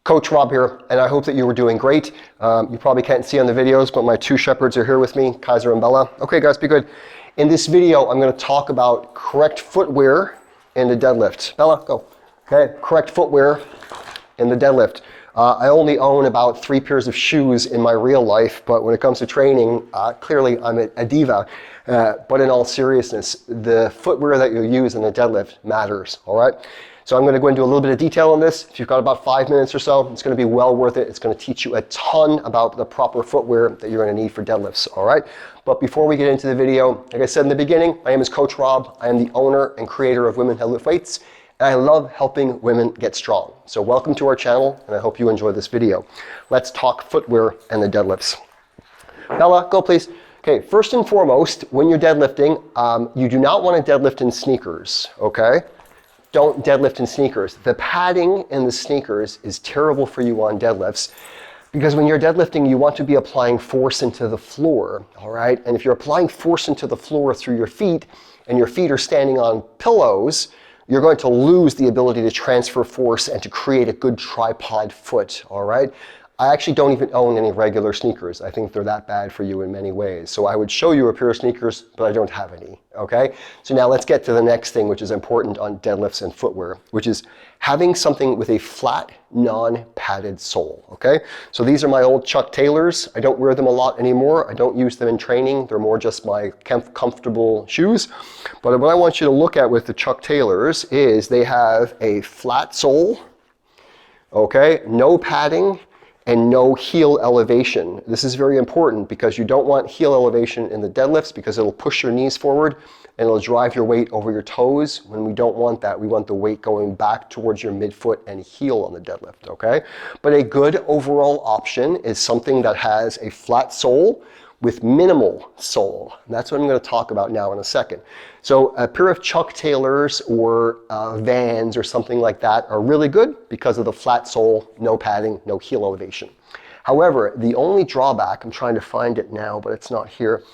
Coach Rob here, and I hope that you were doing great. You probably can't see on the videos, but my two shepherds are here with me, Kaiser and Bella. Okay guys, be good. In this video, I'm gonna talk about correct footwear in the deadlift. Bella, go. Okay, correct footwear in the deadlift. I only own about 3 pairs of shoes in my real life, but when it comes to training, clearly I'm a diva. But in all seriousness, the footwear that you use in the deadlift matters, all right? So I'm going to go into a little bit of detail on this. If you've got about 5 minutes or so, it's going to be well worth it. It's going to teach you a ton about the proper footwear that you're going to need for deadlifts, all right? But before we get into the video, like I said in the beginning, my name is Coach Rob. I am the owner and creator of Women Deadlift Weights, and I love helping women get strong. So welcome to our channel, and I hope you enjoy this video. Let's talk footwear and the deadlifts. Bella, go please. Okay, first and foremost, when you're deadlifting, you do not want to deadlift in sneakers, okay? Don't deadlift in sneakers. The padding in the sneakers is terrible for you on deadlifts because when you're deadlifting, you want to be applying force into the floor, all right? And if you're applying force into the floor through your feet and your feet are standing on pillows, you're going to lose the ability to transfer force and to create a good tripod foot, all right? I actually don't even own any regular sneakers. I think they're that bad for you in many ways. So I would show you a pair of sneakers, but I don't have any, okay? So now let's get to the next thing, which is important on deadlifts and footwear, which is having something with a flat, non-padded sole, okay? So these are my old Chuck Taylors. I don't wear them a lot anymore. I don't use them in training. They're more just my comfortable shoes. But what I want you to look at with the Chuck Taylors is they have a flat sole, okay? No padding, and no heel elevation. This is very important because you don't want heel elevation in the deadlifts because it'll push your knees forward and it'll drive your weight over your toes when we don't want that. We want the weight going back towards your midfoot and heel on the deadlift, okay? But a good overall option is something that has a flat sole with minimal sole. And that's what I'm going to talk about now in a second. So a pair of Chuck Taylors or Vans or something like that are really good because of the flat sole, no padding, no heel elevation. However, the only drawback, I'm trying to find it now, but it's not here,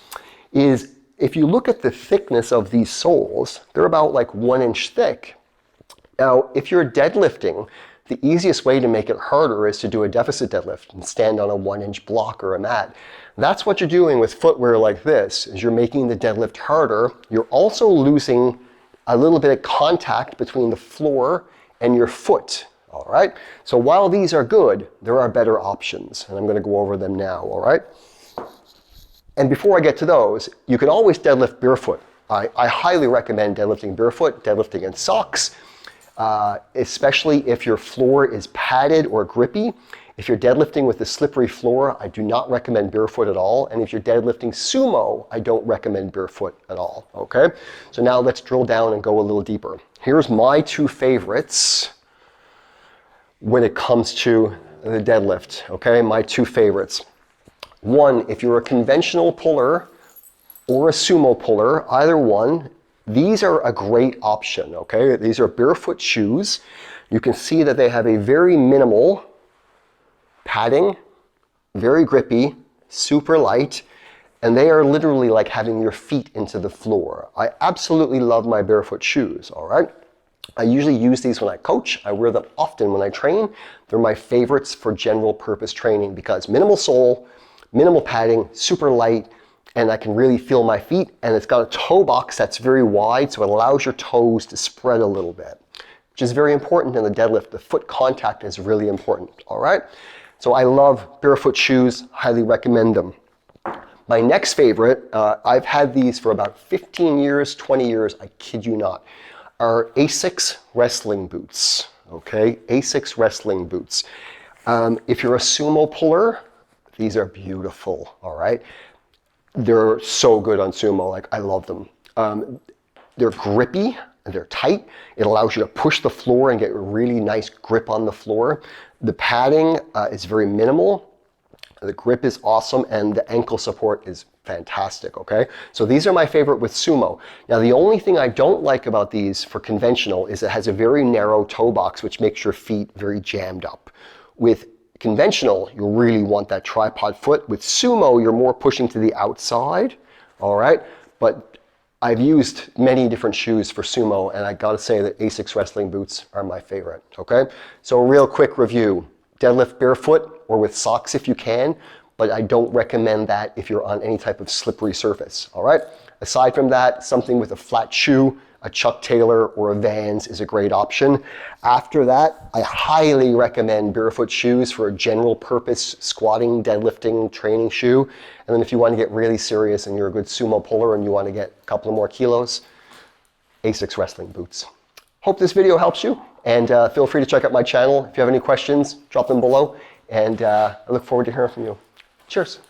is if you look at the thickness of these soles, they're about like 1 inch thick. Now, if you're deadlifting, the easiest way to make it harder is to do a deficit deadlift and stand on a 1 inch block or a mat. That's what you're doing with footwear like this, is you're making the deadlift harder. You're also losing a little bit of contact between the floor and your foot, all right? So while these are good, there are better options, and I'm gonna go over them now, all right? And before I get to those, you can always deadlift barefoot. I highly recommend deadlifting barefoot, deadlifting in socks, especially if your floor is padded or grippy. If you're deadlifting with a slippery floor, I do not recommend barefoot at all. And if you're deadlifting sumo, I don't recommend barefoot at all, okay? So now let's drill down and go a little deeper. Here's my 2 favorites when it comes to the deadlift, okay? My 2 favorites. One, if you're a conventional puller or a sumo puller, either one, these are a great option, okay? These are barefoot shoes. You can see that they have a very minimal padding, very grippy, super light, and they are literally like having your feet into the floor. I absolutely love my barefoot shoes, all right? I usually use these when I coach. I wear them often when I train. They're my favorites for general purpose training because minimal sole, minimal padding, super light, and I can really feel my feet, and it's got a toe box that's very wide, so it allows your toes to spread a little bit, which is very important in the deadlift. The foot contact is really important, all right? So I love barefoot shoes, highly recommend them. My next favorite, I've had these for about 15 years, 20 years, I kid you not, are Asics wrestling boots, okay? Asics wrestling boots. If you're a sumo puller, these are beautiful, all right? They're so good on sumo, like I love them. They're grippy, they're tight. It allows you to push the floor and get a really nice grip on the floor. The padding is very minimal. The grip is awesome, and the ankle support is fantastic, okay? So these are my favorite with sumo. Now, the only thing I don't like about these for conventional is it has a very narrow toe box, which makes your feet very jammed up. With conventional, you really want that tripod foot. With sumo, you're more pushing to the outside, all right? But I've used many different shoes for sumo, and I gotta say that Asics wrestling boots are my favorite, okay? So real quick review. deadlift barefoot or with socks if you can, but I don't recommend that if you're on any type of slippery surface, all right? Aside from that, something with a flat shoe, a Chuck Taylor or a Vans is a great option. After that, I highly recommend barefoot shoes for a general purpose squatting, deadlifting, training shoe. And then if you want to get really serious and you're a good sumo puller and you want to get a couple of more kilos, Asics wrestling boots. Hope this video helps you, and feel free to check out my channel. If you have any questions, drop them below, and I look forward to hearing from you. Cheers.